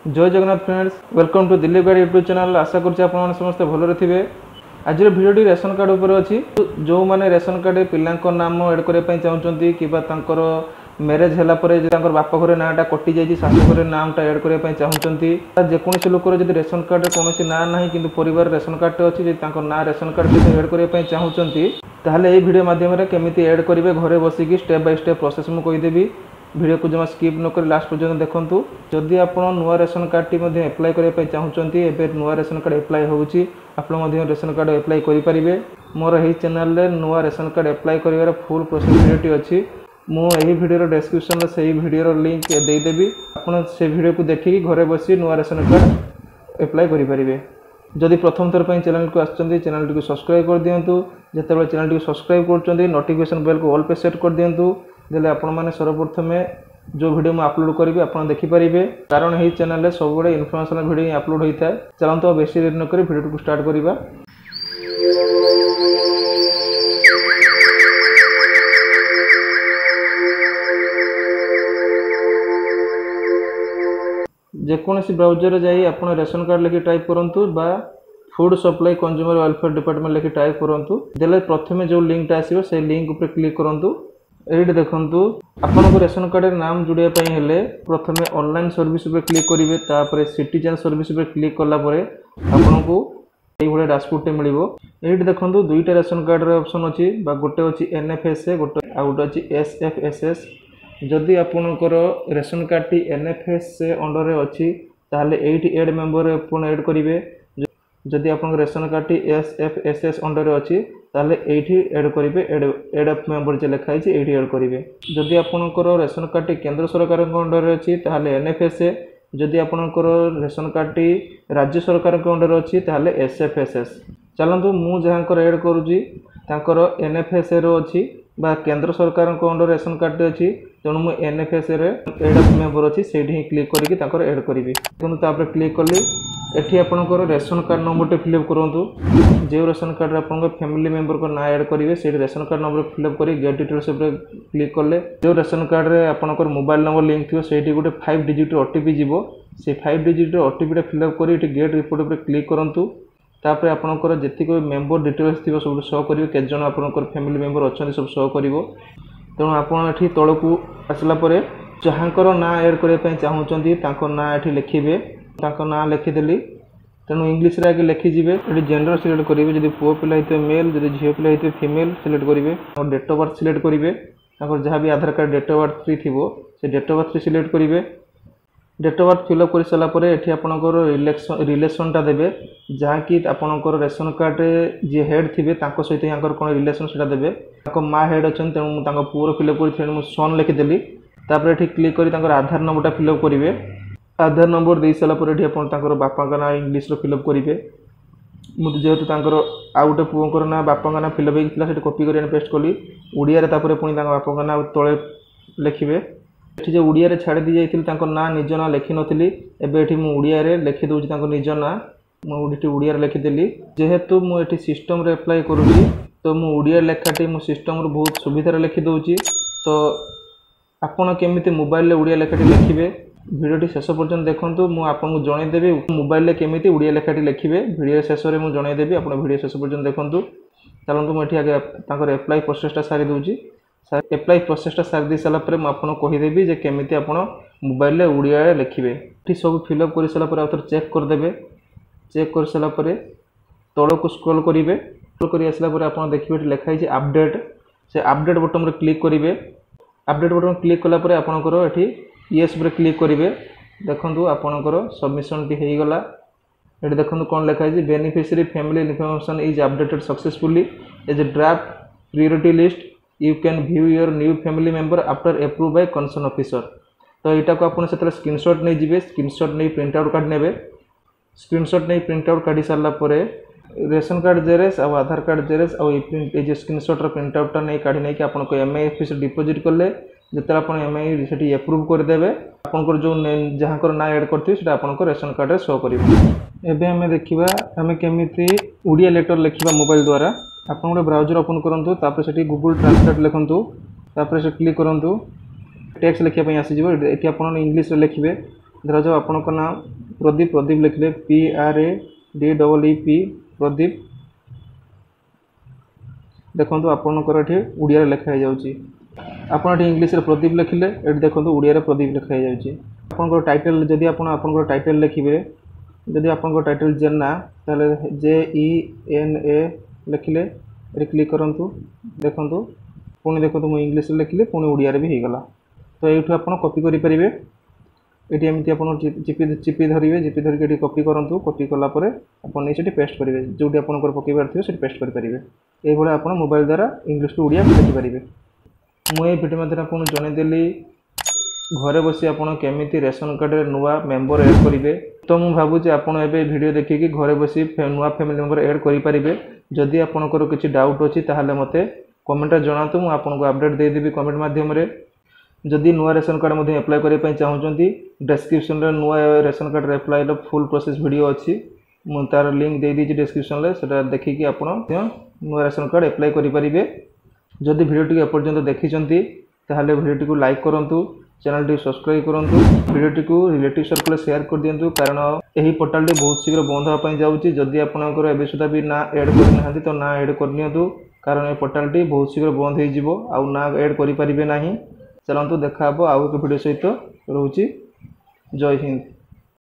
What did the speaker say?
जय Jagannath friends, welcome to Dilip गाड़ी YouTube channel. आशा करछि आपण समस्त भलो थिबे। आज भिडियोटी रेशन कार्ड ऊपर अछि। जो माने रेशन कार्ड पिलांक नाम ऐड करे पई चाहउचंती किबा तांकर मैरेज हैला परे जे तांकर बाप घरे नाटा कटि जाई छि, सासु घरे नामटा ऐड करे पई चाहउचंती। जे कोनोसी लोकर जदि रेशन कार्ड कोनोसी ना नाही किंतु परिवार रेशन कार्ड अछि जे तांकर ना रेशन कार्ड के ऐड करे पई चाहउचंती, ताहले ए वीडियो माध्यम रे केमिति ऐड करिवे घरे बसी की स्टेप बाय स्टेप प्रोसेस मु कहि देबी। वीडियो को जमा स्किप न कर लास्ट पर्यंत देखंतु। जदि आपण नुआ रेशन कार्ड टी मध्ये अप्लाई करे पई चाहउचंती, एबे नुआ रेशन कार्ड अप्लाई होउची, आपण मध्ये रेशन कार्ड अप्लाई करि परिबे। मोर एही चैनल रे नुआ रेशन कार्ड अप्लाई करिवार फुल प्रोसेस वीडियोटी अछि। मु एही वीडियो रो डिस्क्रिप्शन रे सेही वीडियो रो लिंक दे देबी। आपण से वीडियो को देखि घरे बसी नुआ रेशन कार्ड अप्लाई करि परिबे। जदि प्रथम थर पई चैनल को आछंती, चैनल को सब्सक्राइब कर दियंतु। जेतेबे चैनल को सब्सक्राइब करचंती, नोटिफिकेशन बेल को ऑल पे सेट कर दियंतु। देले आपण माने सर्वप्रथमे जो वीडियो मैं अपलोड करी आपण देखि परिबे। कारण एही चैनल रे सब बडे इन्फॉर्मेशन वीडियो अपलोड होइता है। चलंतो बेसी देर न करी वीडियो को स्टार्ट करिबा। जे कोनोसी ब्राउजर जाई आपण रेशन कार्ड लेके टाइप करंतु बा food supply consumer welfare department लेके टाइप करंतु। देले प्रथमे जो लिंकटा आसीबो से लिंक ऊपर क्लिक करंतु। एइड देखंतु आपण को रेशन कार्ड रे नाम जुड़िया पई हेले प्रथमे ऑनलाइन सर्विस ऊपर क्लिक करिवे, तापर सिटीजन सर्विस ऊपर क्लिक करला परे आपण को एई भले डैशबोर्ड टे मिलिबो। एइड देखंतु दुईटा रेशन कार्ड रे ऑप्शन अछि, बा गोटे अछि एनएफएसए, गोटे आ गोटे अछि एसएफएसएस। जदि आपनकर ration card T NFSA under रे अछि, ताहले एइटी ऐड मेंबर आपण ऐड करिवे। जदि आपन रेशन कार्ड टी एसएफएसएस अंडर रे अछि, ताहले एइठी ऐड करिवे। ऐड ऑफ मेंबर जे लिखा अछि एइठी ऐड करिवे। जदि आपनकर रेशन कार्ड टी केंद्र सरकार के अंडर रे अछि, ताहले एनएफएसए। जदि आपनकर रेशन कार्ड टी राज्य सरकार के अंडर अछि, ताहले एसएफएसएस। चलंतु मु जहांकर ऐड करूची तांकर एनएफएसए रो अछि बा केंद्र सरकार को अंडर रेशन कार्ड अछि, तेणु मु एनएफएसए रे ऐड ऑफ मेंबर अछि सेठी क्लिक करिकि तांकर ऐड करिवे। तेणु तापर क्लिक करली एठी आपनकर रेशन कार्ड नंबर टे फिलअप करंतु। जे रेशन कार्ड रे आपनकर फैमिली मेंबर को ना ऐड करिवे, सेठी रेशन कार्ड नंबर फिलअप करी गेट डिटेल्स ऊपर क्लिक करले जो रेशन कार्ड रे आपनकर मोबाइल नंबर लिंक थियो सेठी गुटे 5 डिजिट ओटीपी जीवो। से 5 डिजिट ओटीपी टे फिलअप करी एठी गेट रिपोर्ट ऊपर क्लिक करंतु। तापर आपनकर जेतिक मेंबर डिटेल्स थिबो सब शो करिवे, के जन आपनकर फैमिली मेंबर अछन सब शो करिवो। तेणु आपण एठी तळकू आसला परे जहांकर ना ऐड करे पई चाहउचंती तांको ना एठी लिखिबे। तांको ना लिखि देली। तेणु इंग्लिश रे आगे लिखि जिवे। एठी जेंडर सिलेक्ट करिवे, जदि पुओ पिला हिते मेल, जदि झियो पिला हिते फीमेल सिलेक्ट करिवे। और डेट ऑफ बर्थ सिलेक्ट करिवे। तांको जहां भी Aadhaar card date of birth free थिबो से डेट ऑफ बर्थ सिलेक्ट करिवे। डेट ऑफ बर्थ फिलअप कर सारा परे एठी आपनकर रिलेशन टा देबे, जहां कि आपनकर रेशन कार्ड रे जे हेड थिबे तांको सहित यांकर कोन रिलेशन सेटा देबे। ताको मा हेड अछन, तेणु मु तांको पुओ फिलअप करि थेन मु सन लिखि देली। तापर एठी क्लिक करी तांकर आधार नंबर टा फिलअप करिवे। आधार नंबर दे सारा परे एठी आपन तांकर बापा का ना इंग्लिश रो फिलअप करिवे। मु जेहेतु तांकर आ गुटे पुओंकर ना बापा का ना फिलअप हेइतला सेठी कॉपी करी पेस्ट कली। उडिया रे तापर पुनी तांकर बापा का ना तळे लिखिबे। एठी जे उडिया रे छाडी दी जाइतिल तांकर ना निज ना लिखि नथिली, एबे एठी मु उडिया रे लिखि दोछि तांकर निज ना। मु एठी उडिया रे लिखि देली। जेहेतु मु एठी सिस्टम रे अप्लाई करूची, तो मु उडिया लेखाटी मु सिस्टम रो बहुत सुविधा रे लिखि दोछि। तो आपण केमिति मोबाइल रे उडिया लेखाटी लिखिबे, वीडियोटी शेष पर्यंत देखंतु। मु आपन जणाई देबी मोबाइल रे केमिति उडिया लेखाटी लिखिबे। वीडियो शेष रे मु जणाई देबी, आपण वीडियो शेष पर्यंत देखंतु। चलंतु मु एठी आगे तांकर अप्लाई प्रोसेस टा सारी दोछि। अप्लाई प्रोसेस टा सारी दी साला परे मु आपन कहि देबी जे केमिति आपण मोबाइल रे उडिया रे लिखिबे। एठी सब फिलअप करि साला परे आउथर चेक कर देबे। चेक कर साला परे तळको स्क्रॉल करिवे। स्क्रॉल करि आसला परे आपण देखिबे एठी लिखा हिचे अपडेट। से अपडेट बटन रे क्लिक करिवे। अपडेट बटन क्लिक कला परे आपनकर एठी यस पर क्लिक करिवे। देखंतु आपनकर सबमिशन टी हेई गला। एठी देखंतु कोन लिखा हिचे beneficiary family information is updated successfully as a draft priority list. You can view your new family member after approve by concern officer. तो एटा को आपण सेतले स्क्रीनशॉट नै जिवे। स्क्रीनशॉट नै प्रिंट आउट काढ नेबे। स्क्रीनशॉट नै प्रिंट आउट काढी सारला परे रेशन कार्ड जेरेस और आधार कार्ड जेरेस और ए जे स्क्रीनशॉट रो प्रिंट आउट टा नै काढी नै कि आपण को एमआई ऑफिस डिपॉजिट करले जेते आपण एमआई सेठी अप्रूव कर देबे, आपण को जो जहां कर ना ऐड करथि सेटा आपण को रेशन कार्ड रे शो करिवो। एबे हमें देखिबा हमें केमिति उडिया लेटर लिखिबा मोबाइल द्वारा। आपण गोटे ब्राउजर ओपन करंतु, तापर सेठी गूगल ट्रांसलेट लिखंतु, तापर से क्लिक करंतु। टेक्स्ट लिखिया पई आसी जिवो। एठी आपण इंग्लिश रे लिखिबे। धरा जाओ आपण को नाम प्रदीप प्रदीप लिखले PRADEEP प्रदीप देखो आपणकर ये ओडिया लिखाई जाऊँगी आपड़ इंग्लीश प्रदीप लिखिले ये देखो ओडिया प्रदीप लिखाई जाऊँगी आपंकर टाइटल जदि आपंकर टाइटल लिखे जदि आपंकर टाइटल जेना ताले JENA लिखिले ये क्लिक करूँ देखूँ पुणी देखो मुझे इंग्लीश लिखिले पुणी ओडिया भी होगला तो ये कॉपी करेंगे ये एमती आप चिपी धरिए चिपी धरिक कॉपी करूँ कॉपी कलापर आप नहीं पेस्ट करेंगे जो आप पकेबार थे पेस्ट करेंगे ये आप मोबाइल द्वारा इंग्लीश टू ओडिया लिखिपारे मुझे भिडियो मध्य आपको जनईदेली घरे बसी आप केमी रेशन कार्ड नुआ मेम्बर एड करेंगे तो मुझे भावुँ आपड़ ए भिडियो देखिए घरे बसी नुआ फैमिली मेम्बर एड करेंगे जदि आपंकर किसी डाउट अच्छी ताहले मते कमेंट जनातु मुझे आपको अपडेट देदेवी कमेंट मध्यम जदि नुआ रेशन कार्ड मध्य अप्लाई करने चाहूँगी डिस्क्रिप्शन में नुआ ration card apply full process video अच्छी मुझे तार लिंक दे दीजिए डिस्क्रिप्शन में से देखिए आप नुआ रेशन कार्ड अप्लाई करेंगे जदि भिडियो एपर्यंत देखी ताहले भिडियो लाइक करूँ चैनल टी सब्सक्राइब करूँ भिडियो को रिलेटिव सर्कल शेयर कर दिंतु कारण यही पोर्टाल बहुत शीघ्र बंद होगापी जाऊँगी जदि आपंकर एवं सुधा भी ना एड करना तो ना एड करनी कारण ये पोर्टाल टी बहुत शीघ्र बंद हो ना एड करें ना चलतु देखा आउ एक भिडियो सहित रोची जय हिंद।